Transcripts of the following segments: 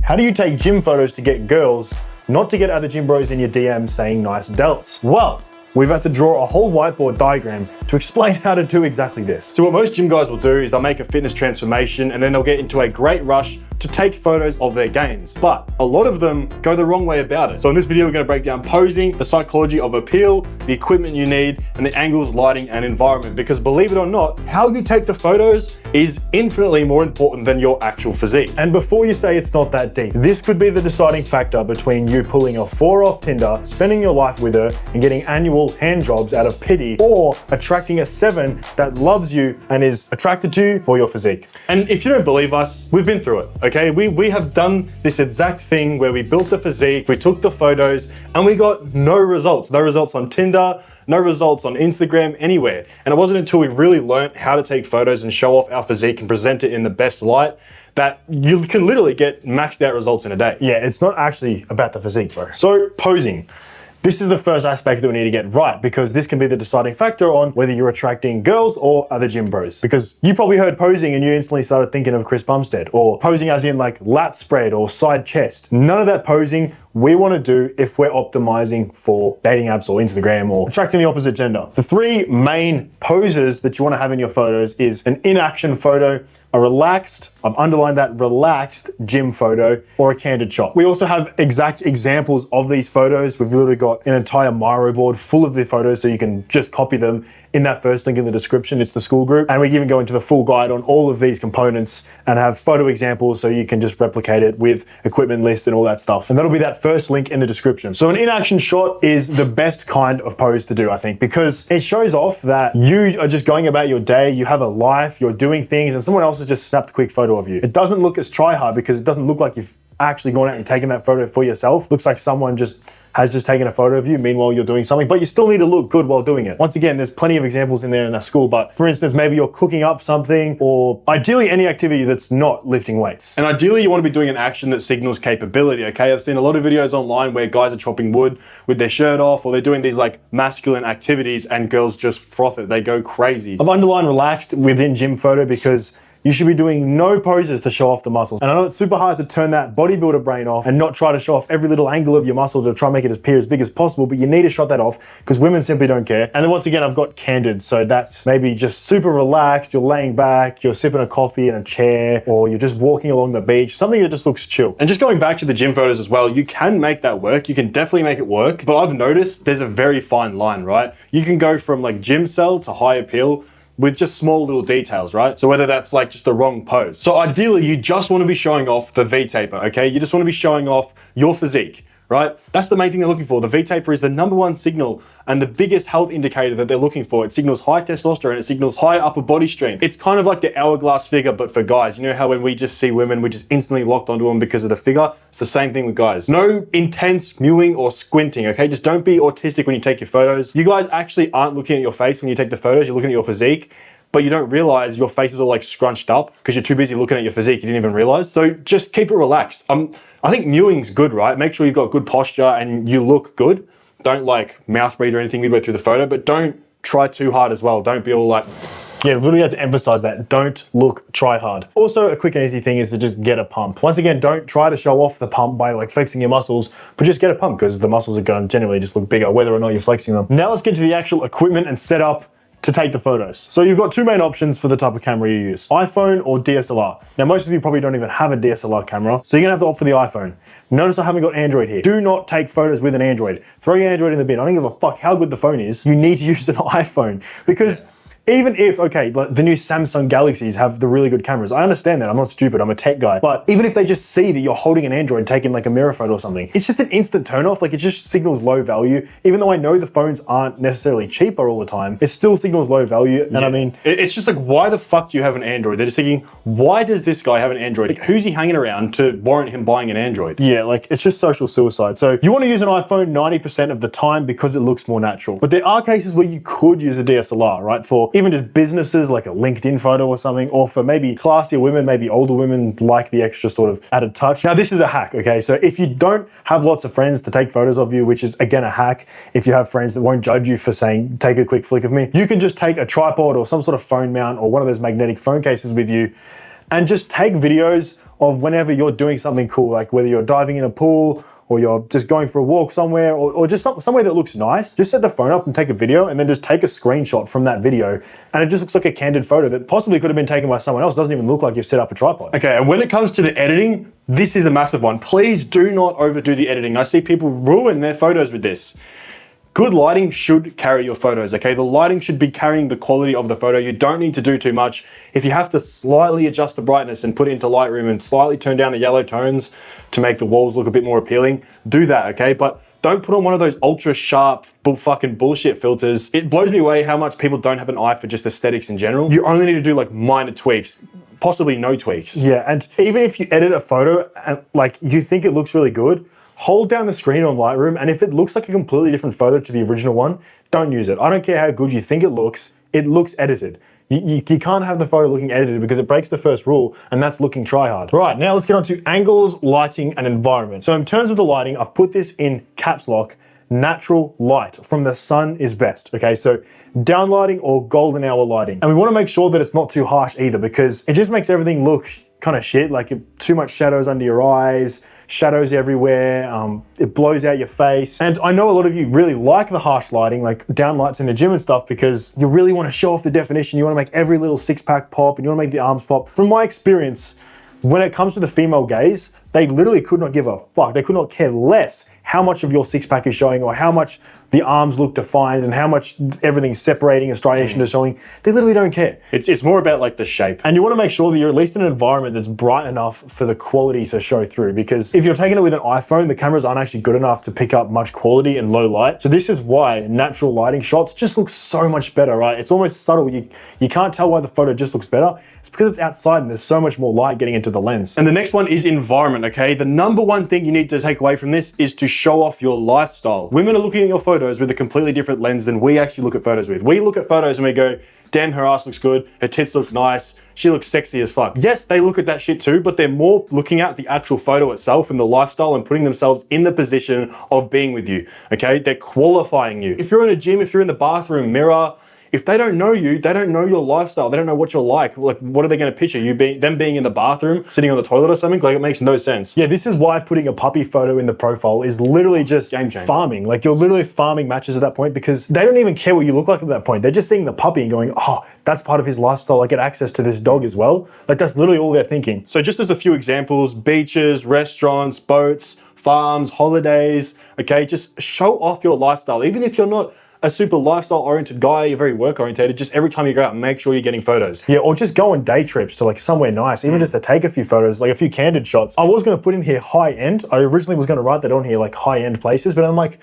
How do you take gym photos to get girls, not to get other gym bros in your DM saying nice delts? Well, we've had to draw a whole whiteboard diagram to explain how to do exactly this. So what most gym guys will do is they'll make a fitness transformation and then they'll get into a great rush to take photos of their gains. But a lot of them go the wrong way about it. So in this video, we're gonna break down posing, the psychology of appeal, the equipment you need, and the angles, lighting, and environment. Because believe it or not, how you take the photos is infinitely more important than your actual physique. And before you say it's not that deep, this could be the deciding factor between you pulling a 4 off Tinder, spending your life with her, and getting annual hand jobs out of pity, or attracting a 7 that loves you and is attracted to you for your physique. And if you don't believe us, we've been through it, okay? We have done this exact thing where we built the physique, we took the photos, and we got no results. No results on Tinder, no results on Instagram, anywhere. And it wasn't until we really learned how to take photos and show off our physique and present it in the best light that you can literally get maxed out results in a day. Yeah, it's not actually about the physique, bro. So posing. This is the first aspect that we need to get right, because this can be the deciding factor on whether you're attracting girls or other gym bros. Because you probably heard posing and you instantly started thinking of Chris Bumstead, or posing as in like lat spread or side chest. None of that posing we want to do if we're optimizing for dating apps or Instagram or attracting the opposite gender. The 3 main poses that you want to have in your photos is an in-action photo, a relaxed, I've underlined that, relaxed gym photo, or a candid shot. We also have exact examples of these photos. We've literally got an entire Miro board full of the photos so you can just copy them in that first link in the description. It's the Skool group. And we even go into the full guide on all of these components and have photo examples so you can just replicate it with equipment list and all that stuff. And that'll be that first link in the description. So an in-action shot is the best kind of pose to do, I think, because it shows off that you are just going about your day, you have a life, you're doing things, and someone else has just snapped a quick photo of you. It doesn't look as try-hard because it doesn't look like you've actually gone out and taken that photo for yourself. Looks like someone has just taken a photo of you, meanwhile you're doing something, but you still need to look good while doing it. Once again, there's plenty of examples in there in that Skool, but for instance, maybe you're cooking up something, or ideally any activity that's not lifting weights. And ideally you want to be doing an action that signals capability, okay? I've seen a lot of videos online where guys are chopping wood with their shirt off, or they're doing these like masculine activities and girls just froth it, they go crazy. I've underlined relaxed within gym photo because you should be doing no poses to show off the muscles. And I know it's super hard to turn that bodybuilder brain off and not try to show off every little angle of your muscle to try and make it appear as big as possible, but you need to shut that off because women simply don't care. And then once again, I've got candid. So that's maybe just super relaxed, you're laying back, you're sipping a coffee in a chair, or you're just walking along the beach, something that just looks chill. And just going back to the gym photos as well, you can make that work. You can definitely make it work, but I've noticed there's a very fine line, right? You can go from like gym cell to high appeal with just small little details, right? So whether that's like just the wrong pose. So ideally, you just want to be showing off the V-taper, okay? You just want to be showing off your physique, right? That's the main thing they're looking for. The V-taper is the #1 signal and the biggest health indicator that they're looking for. It signals high testosterone, it signals high upper body strength. It's kind of like the hourglass figure, but for guys. You know how when we just see women, we just instantly locked onto them because of the figure? It's the same thing with guys. No intense mewing or squinting, okay? Just don't be autistic when you take your photos. You guys actually aren't looking at your face when you take the photos, you're looking at your physique, but you don't realize your face is all like scrunched up because you're too busy looking at your physique, you didn't even realize. So just keep it relaxed. I think mewing's good, right? Make sure you've got good posture and you look good. Don't like mouth breathe or anything midway through the photo, but don't try too hard as well. Don't be all like, yeah, really have to emphasize that. Don't look try hard. Also, a quick and easy thing is to just get a pump. Once again, don't try to show off the pump by like flexing your muscles, but just get a pump because the muscles are going to generally just look bigger whether or not you're flexing them. Now let's get to the actual equipment and setup to take the photos. So you've got 2 main options for the type of camera you use, iPhone or DSLR. Now most of you probably don't even have a DSLR camera, so you're gonna have to opt for the iPhone. Notice I haven't got Android here. Do not take photos with an Android. Throw your Android in the bin. I don't give a fuck how good the phone is. You need to use an iPhone because even if, okay, like the new Samsung Galaxies have the really good cameras. I understand that, I'm not stupid, I'm a tech guy. But even if they just see that you're holding an Android taking like a mirror photo or something, it's just an instant turn off, like it just signals low value. Even though I know the phones aren't necessarily cheaper all the time, it still signals low value. And yeah. I mean, it's just like, why the fuck do you have an Android? They're just thinking, why does this guy have an Android? Like, who's he hanging around to warrant him buying an Android? Yeah, like it's just social suicide. So you wanna use an iPhone 90% of the time because it looks more natural. But there are cases where you could use a DSLR, right? For even just businesses, like a LinkedIn photo or something, or for maybe classier women, maybe older women like the extra sort of added touch. Now this is a hack, okay? So if you don't have lots of friends to take photos of you, which is again a hack, if you have friends that won't judge you for saying, take a quick flick of me, you can just take a tripod or some sort of phone mount or one of those magnetic phone cases with you and just take videos of whenever you're doing something cool, like whether you're diving in a pool or you're just going for a walk somewhere or just somewhere that looks nice. Just set the phone up and take a video and then just take a screenshot from that video. And it just looks like a candid photo that possibly could have been taken by someone else. It doesn't even look like you've set up a tripod. Okay, and when it comes to the editing, this is a massive one. Please do not overdo the editing. I see people ruin their photos with this. Good lighting should carry your photos, okay? The lighting should be carrying the quality of the photo. You don't need to do too much. If you have to slightly adjust the brightness and put it into Lightroom and slightly turn down the yellow tones to make the walls look a bit more appealing, do that, okay? But don't put on one of those ultra sharp fucking bullshit filters. It blows me away how much people don't have an eye for just aesthetics in general. You only need to do like minor tweaks, possibly no tweaks. Yeah, and even if you edit a photo and like you think it looks really good, hold down the screen on Lightroom, and if it looks like a completely different photo to the original one, don't use it. I don't care how good you think it looks edited. You can't have the photo looking edited because it breaks the first rule, and that's looking try hard. Right, now let's get on to angles, lighting, and environment. So in terms of the lighting, I've put this in caps lock. Natural light from the sun is best, okay? So down lighting or golden hour lighting. And we wanna make sure that it's not too harsh either because it just makes everything look kind of shit, like too much shadows under your eyes, shadows everywhere, it blows out your face. And I know a lot of you really like the harsh lighting, like down lights in the gym and stuff, because you really want to show off the definition, you want to make every little six-pack pop, and you want to make the arms pop. From my experience, when it comes to the female gaze, they literally could not give a fuck. They could not care less how much of your six-pack is showing or how much the arms look defined and how much everything's separating and striation is showing. They literally don't care. It's more about like the shape. And you want to make sure that you're at least in an environment that's bright enough for the quality to show through, because if you're taking it with an iPhone, the cameras aren't actually good enough to pick up much quality in low light. So this is why natural lighting shots just look so much better, right? It's almost subtle. You can't tell why the photo just looks better. It's because it's outside and there's so much more light getting into the lens. And the next one is environment, okay? The number one thing you need to take away from this is to show off your lifestyle. Women are looking at your photos with a completely different lens than we actually look at photos with. We look at photos and we go, damn, her ass looks good, her tits look nice, she looks sexy as fuck. Yes, they look at that shit too, but they're more looking at the actual photo itself and the lifestyle and putting themselves in the position of being with you, okay? They're qualifying you. If you're in a gym, if you're in the bathroom mirror, if they don't know you, they don't know your lifestyle, they don't know what you're like what are they gonna picture? Them being in the bathroom, sitting on the toilet or something? Like, it makes no sense. Yeah, this is why putting a puppy photo in the profile is literally just game changer. Farming. Like, you're literally farming matches at that point because they don't even care what you look like at that point. They're just seeing the puppy and going, oh, that's part of his lifestyle, I get access to this dog as well. Like, that's literally all they're thinking. So just as a few examples, beaches, restaurants, boats, farms, holidays, okay? Just show off your lifestyle. Even if you're not a super lifestyle oriented guy, you're very work oriented, just every time you go out, make sure you're getting photos. Yeah, or just go on day trips to like somewhere nice, even just to take a few photos, like a few candid shots. I was gonna put in here high end. I originally was gonna write that on here, like high end places, but I'm like,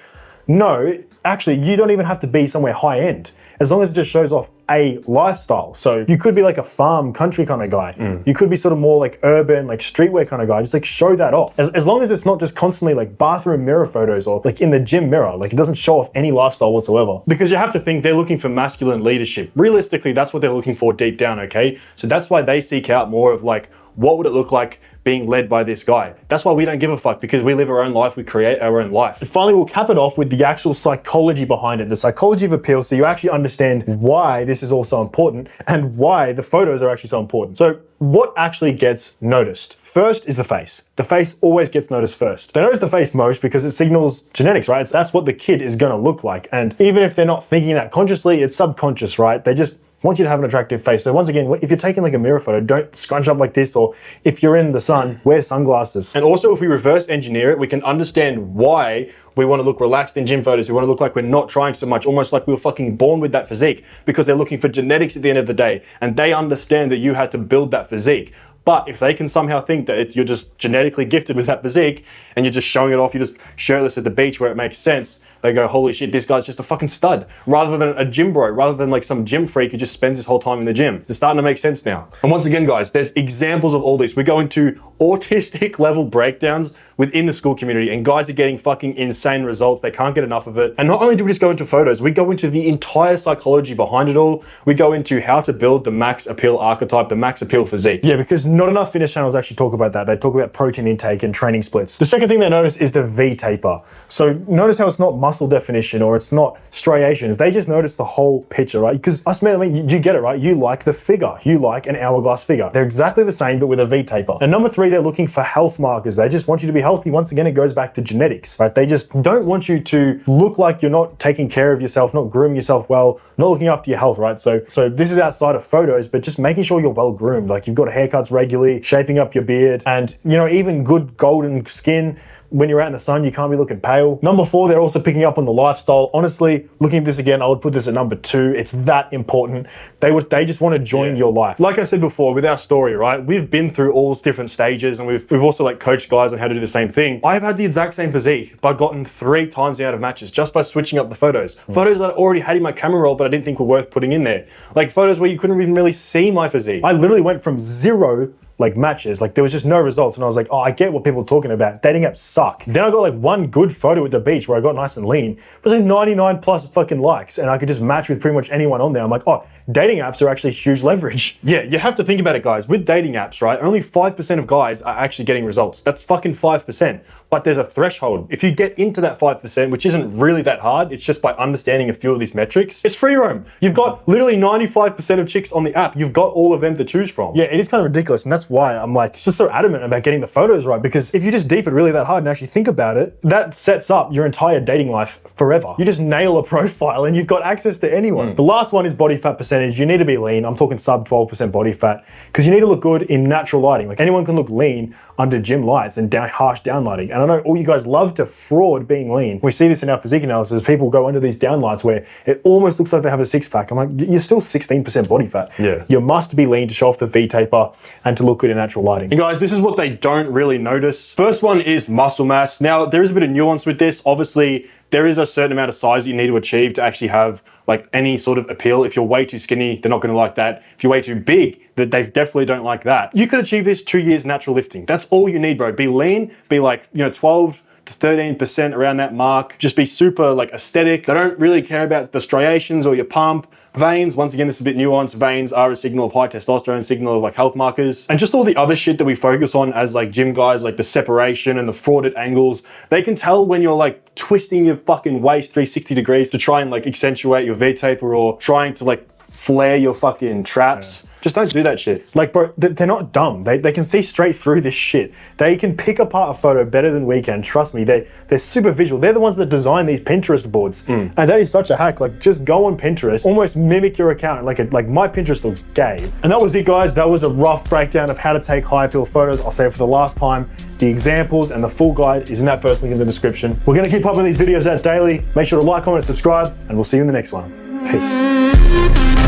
no, actually, you don't even have to be somewhere high end, as long as it just shows off a lifestyle. So you could be like a farm country kind of guy. You could be sort of more like urban, like streetwear kind of guy. Just like show that off. As long as it's not just constantly like bathroom mirror photos or like in the gym mirror, like it doesn't show off any lifestyle whatsoever. Because you have to think they're looking for masculine leadership. Realistically, that's what they're looking for deep down, okay? So that's why they seek out more of like, what would it look like being led by this guy? That's why we don't give a fuck, because we live our own life, we create our own life. And finally, we'll cap it off with the actual psychology behind it, the psychology of appeal, so you actually understand why this is all so important and why the photos are actually so important. So what actually gets noticed? First is the face. The face always gets noticed first. They notice the face most because it signals genetics, right? That's what the kid is gonna look like. And even if they're not thinking that consciously, it's subconscious, right? They just want you to have an attractive face. So once again, if you're taking like a mirror photo, don't scrunch up like this, or if you're in the sun, wear sunglasses. And also, if we reverse engineer it, we can understand why we want to look relaxed in gym photos. We want to look like we're not trying so much, almost like we were fucking born with that physique, because they're looking for genetics at the end of the day, and they understand that you had to build that physique. But if they can somehow think that you're just genetically gifted with that physique and you're just showing it off, you're just shirtless at the beach where it makes sense, they go, holy shit, this guy's just a fucking stud. Rather than a gym bro, rather than like some gym freak who just spends his whole time in the gym. It's starting to make sense now. And once again, guys, there's examples of all this. We go into autistic level breakdowns within the Skool community, and guys are getting fucking insane results. They can't get enough of it. And not only do we just go into photos, we go into the entire psychology behind it all. We go into how to build the max appeal archetype, the max appeal physique. Yeah, because not enough fitness channels actually talk about that. They talk about protein intake and training splits. The second thing they notice is the V taper. So notice how it's not muscle definition or it's not striations. They just notice the whole picture, right? Because us men, I mean, you get it, right? You like the figure. You like an hourglass figure. They're exactly the same, but with a V taper. And number three, they're looking for health markers. They just want you to be healthy. Once again, it goes back to genetics, right? They just don't want you to look like you're not taking care of yourself, not grooming yourself well, not looking after your health, right? So this is outside of photos, but just making sure you're well groomed. Like you've got haircuts regularly, shaping up your beard, and you know, even good golden skin. When you're out in the sun, you can't be looking pale. Number four, they're also picking up on the lifestyle. Honestly, looking at this again, I would put this at number two. It's that important. They just want to join your life. Like I said before, with our story, right? We've been through all different stages, and we've also like coached guys on how to do the same thing. I've had the exact same physique, but gotten 3 times out of matches just by switching up the photos. Photos that I already had in my camera roll, but I didn't think were worth putting in there. Like photos where you couldn't even really see my physique. I literally went from 0 like matches, like there was just no results, and I was like, oh, I get what people are talking about. Dating apps suck. Then I got like one good photo at the beach where I got nice and lean. It was like 99 plus fucking likes, and I could just match with pretty much anyone on there. I'm like, oh, dating apps are actually huge leverage. Yeah, you have to think about it, guys. With dating apps, right, only 5% of guys are actually getting results. That's fucking 5%. But there's a threshold. If you get into that 5%, which isn't really that hard, it's just by understanding a few of these metrics, it's free roam. You've got literally 95% of chicks on the app. You've got all of them to choose from. Yeah, it is kind of ridiculous, and that's why I'm like just so adamant about getting the photos right, because if you just deep it really that hard and actually think about it, that sets up your entire dating life forever. You just nail a profile and you've got access to anyone. The last one is body fat percentage. You need to be lean. I'm talking sub 12% body fat, because you need to look good in natural lighting. Like anyone can look lean under gym lights and harsh down lighting. And I know all you guys love to fraud being lean. We see this in our physique analysis. People go under these downlights where it almost looks like they have a six pack. I'm like, you're still 16% body fat. Yeah. You must be lean to show off the V taper and to look good in natural lighting. And guys, this is what they don't really notice. First one is muscle mass. Now, there is a bit of nuance with this. Obviously, there is a certain amount of size you need to achieve to actually have like any sort of appeal. If you're way too skinny, they're not gonna like that. If you're way too big, they definitely don't like that. You could achieve this 2 years natural lifting. That's all you need, bro. Be lean, be like, 12 to 13% around that mark. Just be super like aesthetic. They don't really care about the striations or your pump. Veins, once again, this is a bit nuanced. Veins are a signal of high testosterone, signal of like health markers. And just all the other shit that we focus on as like gym guys, like the separation and the frauded angles. They can tell when you're like twisting your fucking waist 360 degrees to try and like accentuate your V taper or trying to like flare your fucking traps. Yeah. Just don't do that shit. Like, bro, they're not dumb. They can see straight through this shit. They can pick apart a photo better than we can. Trust me, they're super visual. They're the ones that design these Pinterest boards. And that is such a hack. Like, just go on Pinterest, almost mimic your account. Like my Pinterest looks gay. And that was it, guys. That was a rough breakdown of how to take high appeal photos. I'll say it for the last time. The examples and the full guide is in that first link in the description. We're gonna keep pumping these videos out daily. Make sure to like, comment, and subscribe, and we'll see you in the next one. Peace.